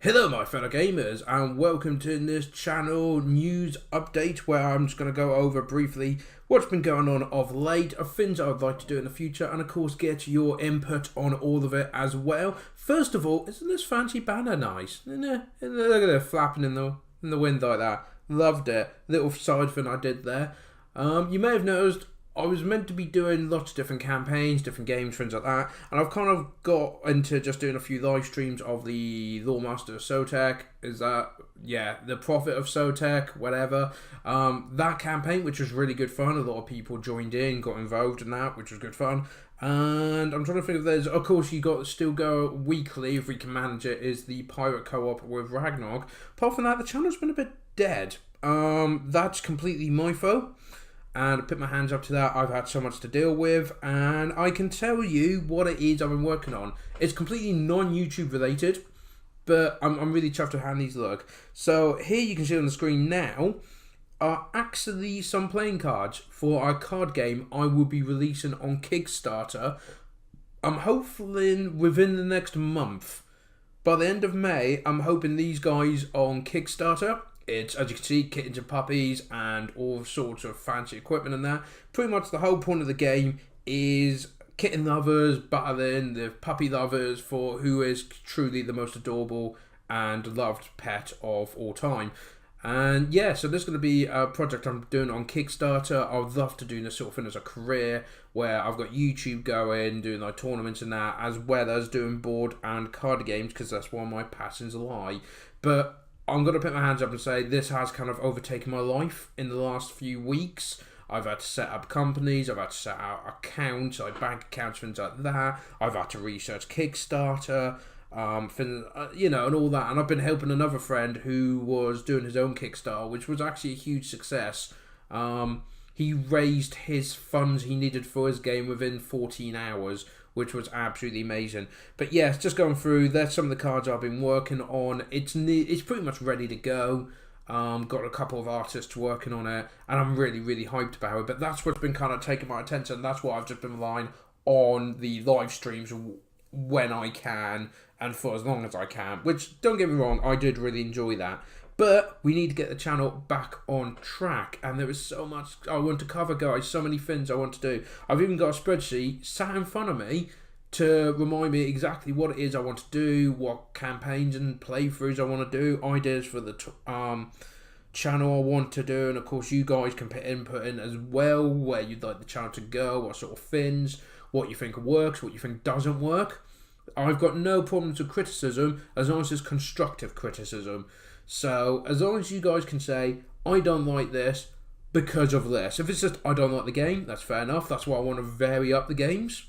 Hello my fellow gamers and welcome to this channel news update where I'm just going to go over briefly what's been going on of late, of things I would like to do in the future, and of course get your input on all of it as well. First of all, isn't this fancy banner nice? Look at it flapping in the wind like that. Loved it. Little side thing I did there. You may have noticed I was meant to be doing lots of different campaigns, different games, things like that, and I've kind of got into just doing a few live streams of the Loremaster of Sotek, the Prophet of Sotek, whatever. That campaign, which was really good fun, a lot of people joined in, got involved in that, which was good fun. And I'm trying to think if there's, of course, you got to still go weekly, if we can manage it, is the Pirate Co-op with Ragnarok. Apart from that, the channel's been a bit dead. That's completely my fault. And I put my hands up to that. I've had so much to deal with, and I can tell you what it is I've been working on. It's completely non-YouTube related, but I'm really chuffed to how these look. So here you can see on the screen now are actually some playing cards for our card game I will be releasing on Kickstarter. I'm hoping within the next month. By the end of May, I'm hoping these guys on Kickstarter. It's, as you can see, kittens and puppies and all sorts of fancy equipment and that. Pretty much the whole point of the game is kitten lovers battling the puppy lovers for who is truly the most adorable and loved pet of all time. And yeah, so this is going to be a project I'm doing on Kickstarter. I would love to do this sort of thing as a career, where I've got YouTube going, doing like tournaments and that, as well as doing board and card games, because that's where my passions lie. But I'm going to put my hands up and say this has kind of overtaken my life in the last few weeks. I've had to set up companies, I've had to set out accounts, like bank accounts, things like that. I've had to research Kickstarter, and all that. And I've been helping another friend who was doing his own Kickstarter, which was actually a huge success. He raised his funds he needed for his game within 14 hours, which was absolutely amazing. But yes, just going through, there's some of the cards I've been working on. It's pretty much ready to go. Got a couple of artists working on it, and I'm really, really hyped about it. But that's what's been kind of taking my attention. That's what I've just been relying on the live streams when I can, and for as long as I can. Which, don't get me wrong, I did really enjoy that. But we need to get the channel back on track, and there is so much I want to cover, guys, so many things I want to do. I've even got a spreadsheet sat in front of me to remind me exactly what it is I want to do, what campaigns and playthroughs I want to do, ideas for the channel I want to do, and of course you guys can put input in as well, where you'd like the channel to go, what sort of things, what you think works, what you think doesn't work. I've got no problems with criticism, as long as it's constructive criticism. So, as long as you guys can say, I don't like this because of this. If it's just, I don't like the game, that's fair enough. That's why I want to vary up the games.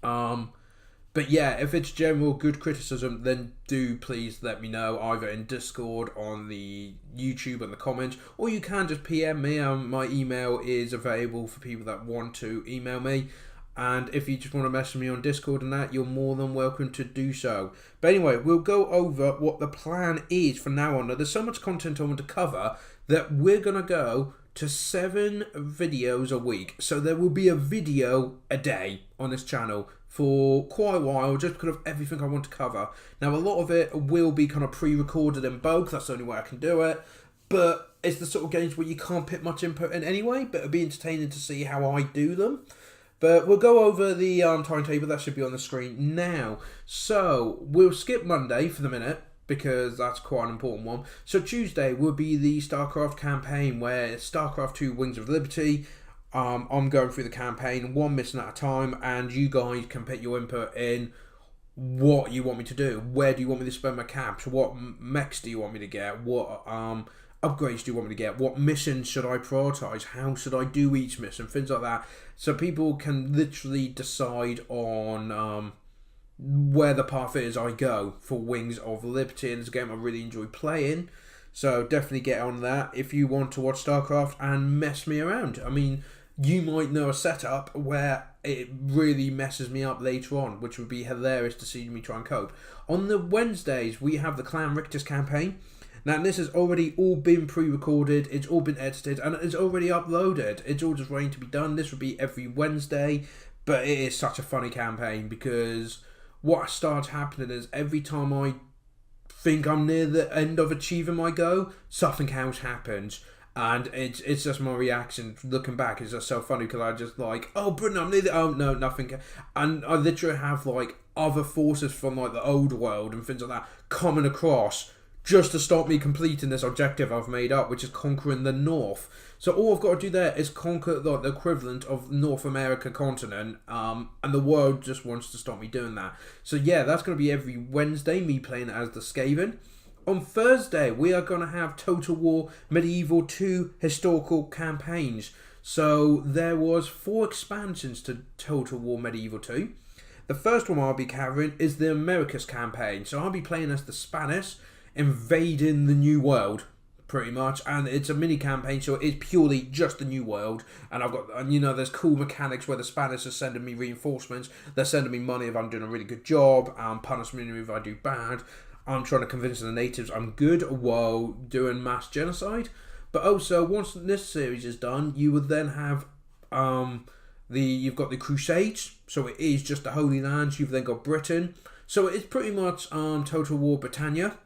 But yeah, if it's general good criticism, then do please let me know, either in Discord, on the YouTube, and the comments, or you can just PM me. My email is available for people that want to email me. And if you just want to message me on Discord and that, you're more than welcome to do so. But anyway, we'll go over what the plan is from now on. Now, there's so much content I want to cover that we're going to go to 7 videos a week. So there will be a video a day on this channel for quite a while, just because of everything I want to cover. Now, a lot of it will be kind of pre-recorded in bulk. That's the only way I can do it. But it's the sort of games where you can't put much input in anyway, but it'll be entertaining to see how I do them. But we'll go over the timetable. That should be on the screen now. So we'll skip Monday for the minute, because that's quite an important one. So Tuesday will be the StarCraft campaign, where it's StarCraft 2 Wings of Liberty. I'm going through the campaign, one mission at a time, and you guys can put your input in what you want me to do. Where do you want me to spend my caps? What mechs do you want me to get? What upgrades do you want me to get? What missions should I prioritise? How should I do each mission? Things like that. So people can literally decide on where the path is I go for Wings of Liberty. And it's a game I really enjoy playing. So definitely get on that if you want to watch StarCraft and mess me around. I mean, you might know a setup where it really messes me up later on, which would be hilarious to see me try and cope. On the Wednesdays, we have the Clan Rictus campaign. Now, this has already all been pre-recorded, it's all been edited, and it's already uploaded. It's all just waiting to be done. This will be every Wednesday, but it is such a funny campaign, because what starts happening is every time I think I'm near the end of achieving my goal, something else happens. And it's just my reaction looking back. It's just so funny because I just like, oh, Britain, I'm near the, oh, no, nothing. And I literally have like other forces from like the old world and things like that coming across just to stop me completing this objective I've made up, which is conquering the North. So all I've got to do there is conquer the equivalent of North America continent, and the world just wants to stop me doing that. So yeah, that's going to be every Wednesday, me playing as the Skaven. On Thursday, we are going to have Total War Medieval 2 historical campaigns. So there was 4 expansions to Total War Medieval 2. The first one I'll be covering is the Americas campaign. So I'll be playing as the Spanish, invading the New World, pretty much, and it's a mini campaign, so it's purely just the New World. And I've got, and you know, there's cool mechanics where the Spanish are sending me reinforcements, they're sending me money if I'm doing a really good job, punish me if I do bad. I'm trying to convince the natives I'm good while doing mass genocide. But also, once this series is done, you would then have you've got the Crusades, so it is just the Holy Lands. You've then got Britain, so it's pretty much Total War Britannia.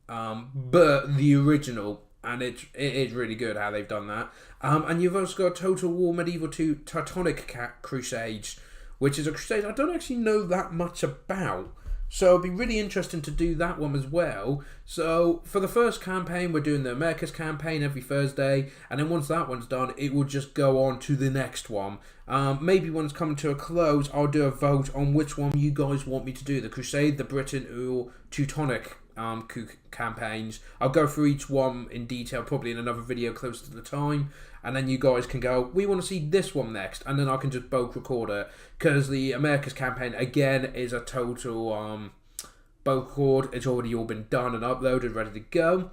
But the original, and it is really good how they've done that. And you've also got Total War Medieval 2 Teutonic Crusades, which is a crusade I don't actually know that much about. So it'll be really interesting to do that one as well. So for the first campaign, we're doing the Americas campaign every Thursday, and then once that one's done, it will just go on to the next one. Maybe when it's coming to a close, I'll do a vote on which one you guys want me to do, the Crusade, the Britain, or Teutonic campaigns. I'll go through each one in detail, probably in another video closer to the time, and then you guys can go, we want to see this one next, and then I can just bulk record it, because the Americas campaign again is a total bulk record. It's already all been done and uploaded, ready to go,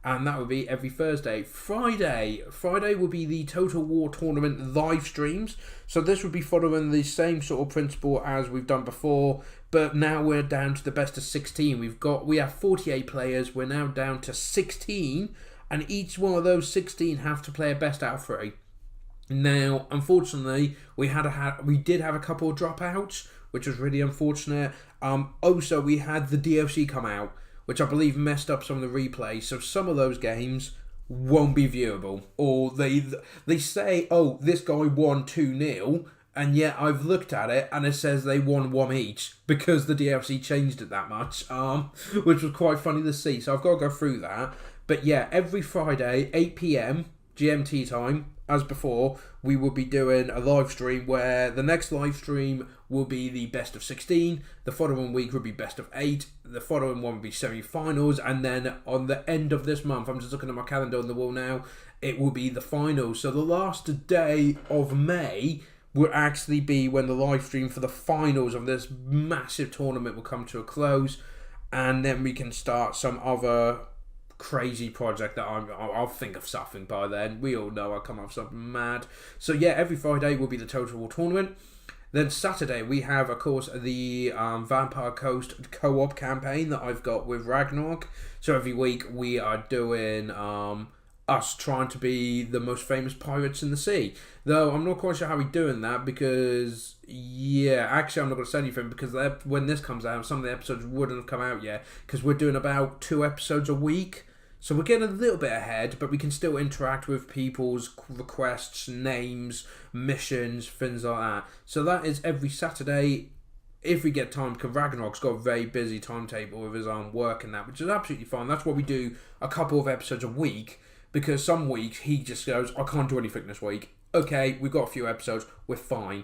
and that will be every Thursday. Friday will be the Total War Tournament live streams. So this would be following the same sort of principle as we've done before, but now we're down to the best of 16. We have 48 players. We're now down to 16, and each one of those 16 have to play a best out of 3. Now, unfortunately, we did have a couple of dropouts, which was really unfortunate. Also, we had the DLC come out, which I believe messed up some of the replays. So some of those games won't be viewable, or they say, oh, this guy won 2-0, and yet I've looked at it and it says they won 1 each because the DLC changed it that much, which was quite funny to see. So I've got to go through that. But yeah, every Friday, 8 PM GMT time, as before, we will be doing a live stream where the next live stream will be the best of 16, the following week will be best of 8, the following one will be semi-finals, and then on the end of this month, I'm just looking at my calendar on the wall now, it will be the finals. So the last day of May will actually be when the live stream for the finals of this massive tournament will come to a close, and then we can start some other crazy project that I'll think of something by then. We all know I'll come up with something mad. So yeah, every Friday will be the Total War Tournament. Then Saturday we have, of course, the Vampire Coast co-op campaign that I've got with Ragnarok. So every week we are doing us trying to be the most famous pirates in the sea. Though I'm not quite sure how we're doing that, because yeah, actually I'm not going to say anything, because when this comes out, some of the episodes wouldn't have come out yet, because we're doing about 2 episodes a week. So we're getting a little bit ahead, but we can still interact with people's requests, names, missions, things like that. So that is every Saturday, if we get time, because Ragnarok's got a very busy timetable with his own work and that, which is absolutely fine. That's why we do a couple of episodes a week, because some weeks he just goes, I can't do anything this week. Okay, we've got a few episodes, we're fine.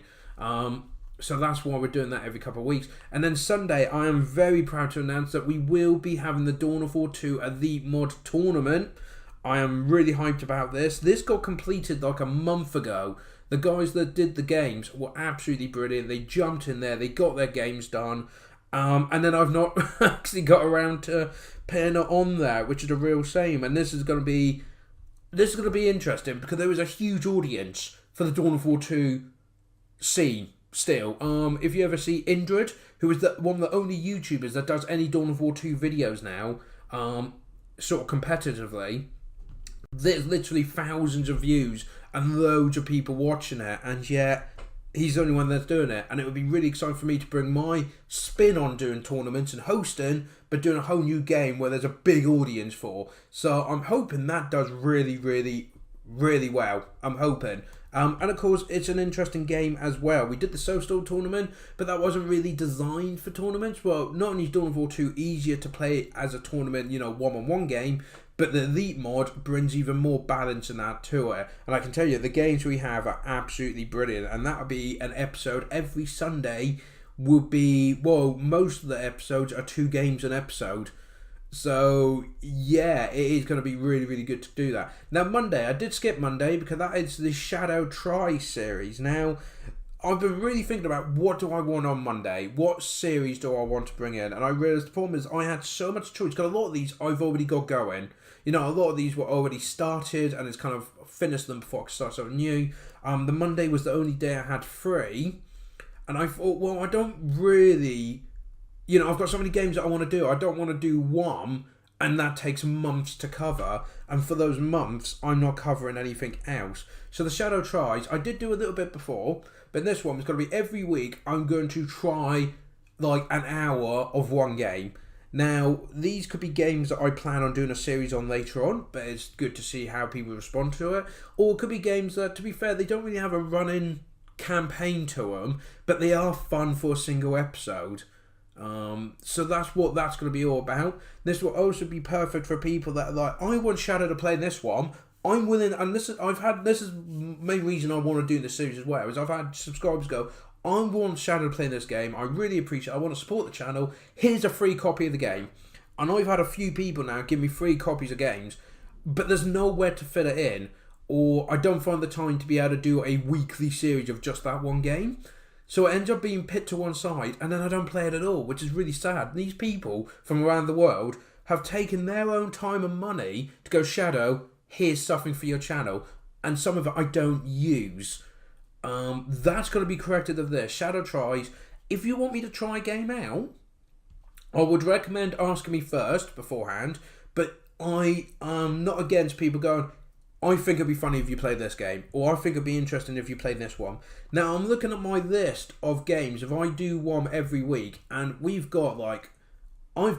So that's why we're doing that every couple of weeks. And then Sunday, I am very proud to announce that we will be having the Dawn of War 2 Elite Mod Tournament. I am really hyped about this. This got completed like a month ago. The guys that did the games were absolutely brilliant. They jumped in there, they got their games done. And then I've not actually got around to putting it on there, which is a real shame. And this is going to be interesting, because there is a huge audience for the Dawn of War 2 scene. Still, if you ever see Indrid, who is one of the only YouTubers that does any Dawn of War 2 videos now, sort of competitively, there's literally thousands of views and loads of people watching it, and yet he's the only one that's doing it, and it would be really exciting for me to bring my spin on doing tournaments and hosting, but doing a whole new game where there's a big audience for. So I'm hoping that does really, really, really well. I'm hoping. And of course, it's an interesting game as well. We did the Soulstorm tournament, but that wasn't really designed for tournaments. Well, not only is Dawn of War 2 easier to play as a tournament, one-on-one game, but the Elite mod brings even more balance in that to it. And I can tell you, the games we have are absolutely brilliant. And that would be an episode every Sunday would be, well, most of the episodes are 2 games an episode. So, yeah, it is going to be really, really good to do that. Now, Monday, I did skip Monday because that is the Shadow Tri series. Now, I've been really thinking about what do I want on Monday? What series do I want to bring in? And I realised the problem is I had so much choice because a lot of these I've already got going. A lot of these were already started and it's kind of finished them before I could start something new. The Monday was the only day I had free. And I thought, well, I don't really... I've got so many games that I want to do. I don't want to do one and that takes months to cover. And for those months, I'm not covering anything else. So the Shadow Tries, I did do a little bit before, but this one is going to be every week I'm going to try like an hour of one game. Now, these could be games that I plan on doing a series on later on, but it's good to see how people respond to it. Or it could be games that, to be fair, they don't really have a running campaign to them, but they are fun for a single episode. So that's what that's going to be all about. This will also be perfect for people that are like, I want Shadow to play this one. I'm willing, and this is the main reason I want to do this series as well, is I've had subscribers go, I want Shadow to play this game. I really appreciate it. I want to support the channel. Here's a free copy of the game. And I've had a few people now give me free copies of games, but there's nowhere to fit it in, or I don't find the time to be able to do a weekly series of just that one game. So it ends up being put to one side, and then I don't play it at all, which is really sad. And these people from around the world have taken their own time and money to go, Shadow, here's something for your channel, and some of it I don't use. That's going to be corrected of this. Shadow Tries. If you want me to try a game out, I would recommend asking me first beforehand, but I am not against people going, I think it'd be funny if you played this game, or I think it'd be interesting if you played this one. Now, I'm looking at my list of games. If I do one every week, and I've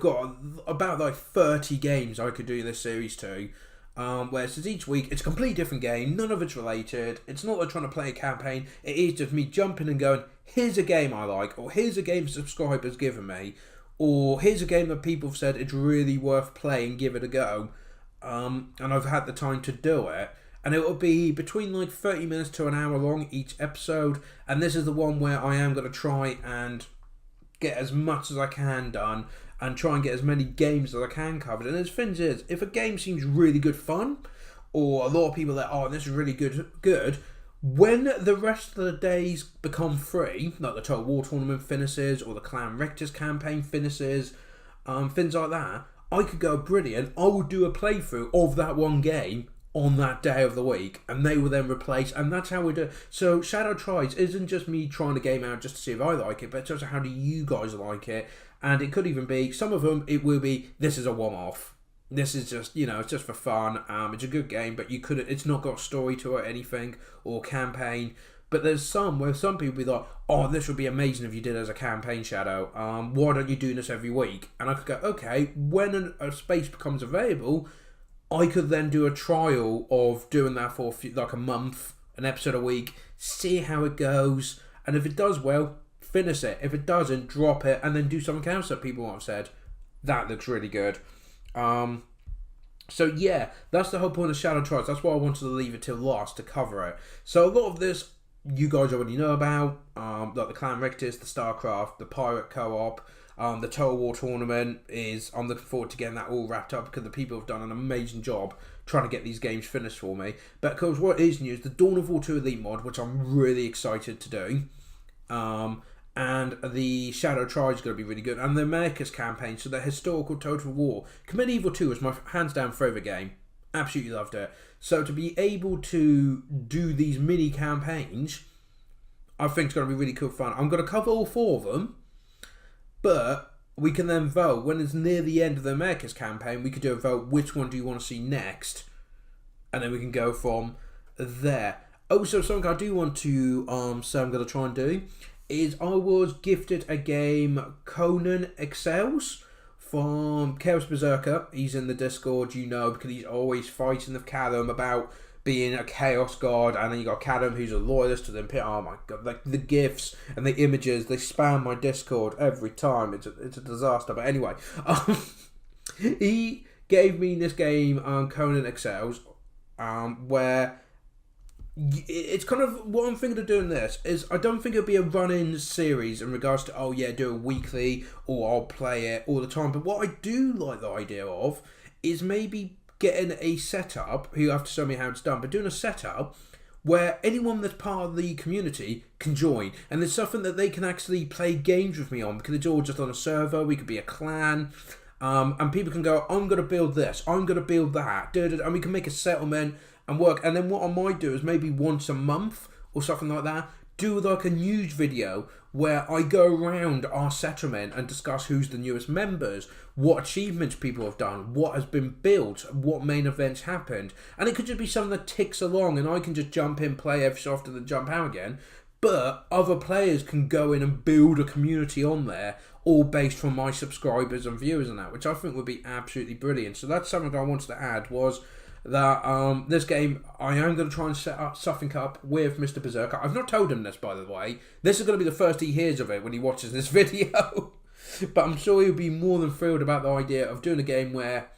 got about 30 games I could do this series to. Whereas each week, it's a completely different game. None of it's related. It's not like trying to play a campaign. It is just me jumping and going, here's a game I like, or here's a game subscribers given me, or here's a game that people have said it's really worth playing, give it a go. And I've had the time to do it. And it will be between 30 minutes to an hour long each episode. And this is the one where I am going to try and get as much as I can done and try and get as many games as I can covered. And the thing is, if a game seems really good fun, or a lot of people are like, oh, this is really good, when the rest of the days become free, like the Total War tournament finishes, or the Clan Rectus campaign finishes, things like that, I could go, brilliant, I will do a playthrough of that one game on that day of the week, and they will then replace, and that's how we do it. So Shadow Tries isn't just me trying a game out just to see if I like it, but it's also how do you guys like it. And it could even be, some of them, it will be, this is a one-off. This is just, it's just for fun. It's a good game, but it's not got a story to it, anything, or campaign. But there's some where some people be like, oh, this would be amazing if you did it as a campaign, Shadow. Why don't you do this every week? And I could go, okay, when a space becomes available, I could then do a trial of doing that for a month, an episode a week, see how it goes. And if it does well, finish it. If it doesn't, drop it, and then do something else that people have said. That looks really good. So yeah, that's the whole point of Shadow Tries. That's why I wanted to leave it till last to cover it. So a lot of this you guys already know about, like the Clan Rectus, the StarCraft, the Pirate Co-op, the Total War tournament I'm looking forward to getting that all wrapped up because the people have done an amazing job trying to get these games finished for me. But of course, what is new is the Dawn of War 2 Elite mod, which I'm really excited to do. And the Shadow Tries is going to be really good. And the Americas campaign, so the historical Total War. Medieval 2 is my hands down favourite game. Absolutely loved it. So to be able to do these mini campaigns, I think it's going to be really cool fun. I'm going to cover all 4 of them, but we can then vote. When it's near the end of the Americas campaign, we could do a vote, which one do you want to see next? And then we can go from there. Also, something I do want to say I'm going to try and do is I was gifted a game Conan Excels from Chaos Berserker. He's in the Discord, you know, because he's always fighting with Callum about being a chaos god, and then you got Callum who's a loyalist to the Imperium. Oh my god, like the gifs and the images, they spam my Discord every time. It's a disaster. But anyway, he gave me this game, Conan Excels, where it's kind of what I'm thinking of doing. This is, I don't think it'll be a running series in regards to, oh yeah, do it weekly or I'll play it all the time. But what I do like the idea of is maybe getting a setup. You have to show me how it's done, but doing a setup where anyone that's part of the community can join, and there's something that they can actually play games with me on, because it's all just on a server. We could be a clan. And people can go, I'm going to build this, I'm going to build that, and we can make a settlement and work. And then what I might do is maybe once a month or something like that, do like a news video where I go around our settlement and discuss who's the newest members, what achievements people have done, what has been built, what main events happened. And it could just be something that ticks along and I can just jump in, play every so often and jump out again. But other players can go in and build a community on there, all based from my subscribers and viewers and that, which I think would be absolutely brilliant. So that's something I wanted to add, was that this game, I am going to try and set up something up with Mr. Berserker. I've not told him this, by the way. This is going to be the first he hears of it when he watches this video. But I'm sure he'll be more than thrilled about the idea of doing a game where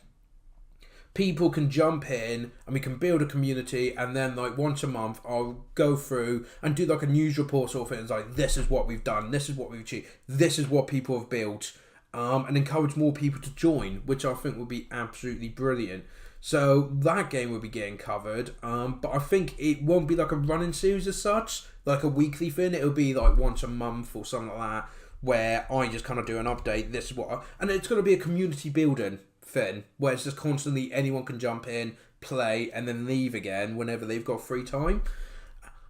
people can jump in and we can build a community, and then like once a month I'll go through and do like a news report sort of thing. It's like, this is what we've done, this is what we've achieved, this is what people have built, and encourage more people to join, which I think would be absolutely brilliant. So that game will be getting covered, but I think it won't be like a running series as such, like a weekly thing. It'll be like once a month or something like that, where I just kind of do an update. This is what, and it's going to be a community building thing where it's just constantly anyone can jump in, play, and then leave again whenever they've got free time.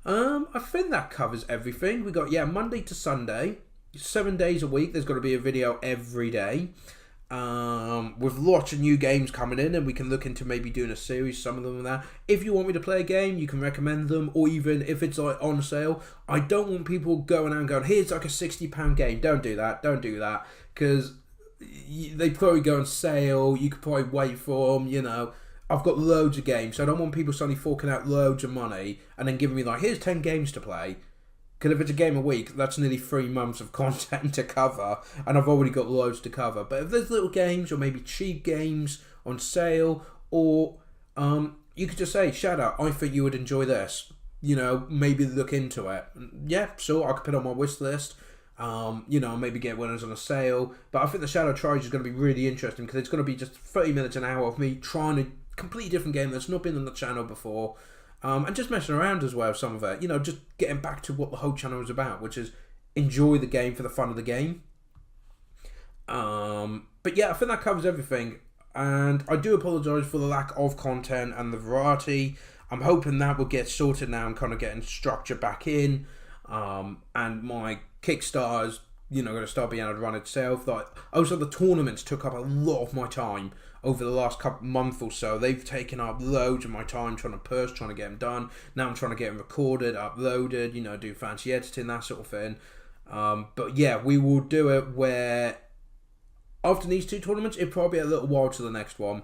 I think that covers everything. We got, Monday to Sunday, 7 days a week. There's going to be a video every day. With lots of new games coming in, and we can look into maybe doing a series, some of them and that. If you want me to play a game, you can recommend them, or even if it's like on sale. I don't want people going out and going, here's like a £60 game. Don't do that, because they probably go on sale. You could probably wait for them, you know. I've got loads of games, so I don't want people suddenly forking out loads of money and then giving me like, here's 10 games to play. Because if it's a game a week, that's nearly 3 months of content to cover, and I've already got loads to cover. But if there's little games, or maybe cheap games on sale, or you could just say, Shadow, I think you would enjoy this. You know, maybe look into it. Yeah, sure, I could put it on my wish list. You know, maybe get winners on a sale. But I think the Shadow Triage is going to be really interesting, because it's going to be just 30 minutes, an hour of me trying a completely different game that's not been on the channel before. And just messing around as well, some of it. You know, just getting back to what the whole channel is about, which is enjoy the game for the fun of the game. But yeah, I think that covers everything. And I do apologise for the lack of content and the variety. I'm hoping that will get sorted now and kind of getting structure back in. And my Kickstarter's, you know, going to start being able to run itself. Like, also, the tournaments took up a lot of my time over the last month or so. They've taken up loads of my time trying to get them done. Now I'm trying to get them recorded, uploaded, you know, do fancy editing, that sort of thing. But yeah, we will do it where after these 2 tournaments, it'll probably be a little while to the next one.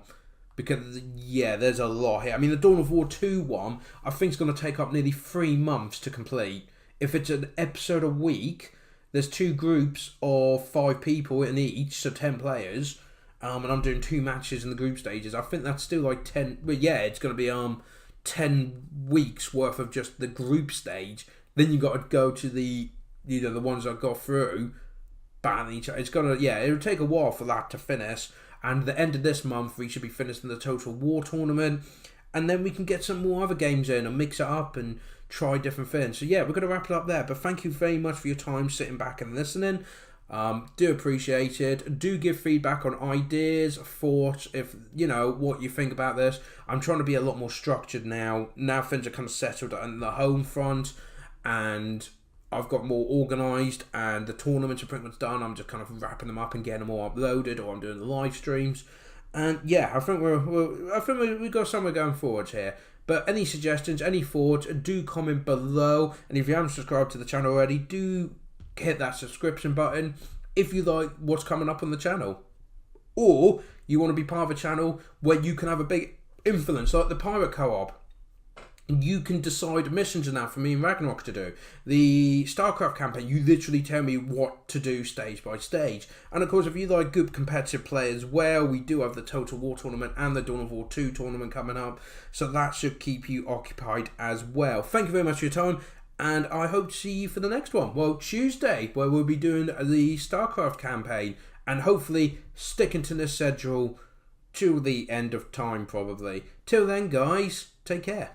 Because, yeah, there's a lot here. I mean, the Dawn of War 2 one, I think it's going to take up nearly 3 months to complete. If it's an episode a week, there's 2 groups of 5 people in each, so 10 players. And I'm doing 2 matches in the group stages. I think that's still like 10. But yeah, it's going to be 10 weeks worth of just the group stage. Then you got to go to the, you know, the ones that got through, battle each other. It's gonna, yeah, it'll take a while for that to finish. And at the end of this month, we should be finishing the Total War tournament, and then we can get some more other games in and mix it up and try different things. So yeah, we're going to wrap it up there. But thank you very much for your time sitting back and listening. Do appreciate it. Do give feedback on ideas, thoughts, if you know what you think about this. I'm trying to be a lot more structured now. Now things are kind of settled on the home front, and I've got more organised, and the tournaments are pretty much done. I'm just kind of wrapping them up and getting them all uploaded, or I'm doing the live streams. And yeah, I think we've got somewhere going forward here. But any suggestions, any thoughts, do comment below. And if you haven't subscribed to the channel already, do hit that subscription button if you like what's coming up on the channel. Or you want to be part of a channel where you can have a big influence, like the Pirate Co-op. You can decide missions now for me and Ragnarok to do. The StarCraft campaign, you literally tell me what to do stage by stage. And of course, if you like good competitive play as well, we do have the Total War tournament and the Dawn of War 2 tournament coming up. So that should keep you occupied as well. Thank you very much for your time. And I hope to see you for the next one. Well, Tuesday, where we'll be doing the StarCraft campaign. And hopefully sticking to this schedule till the end of time, probably. Till then, guys, take care.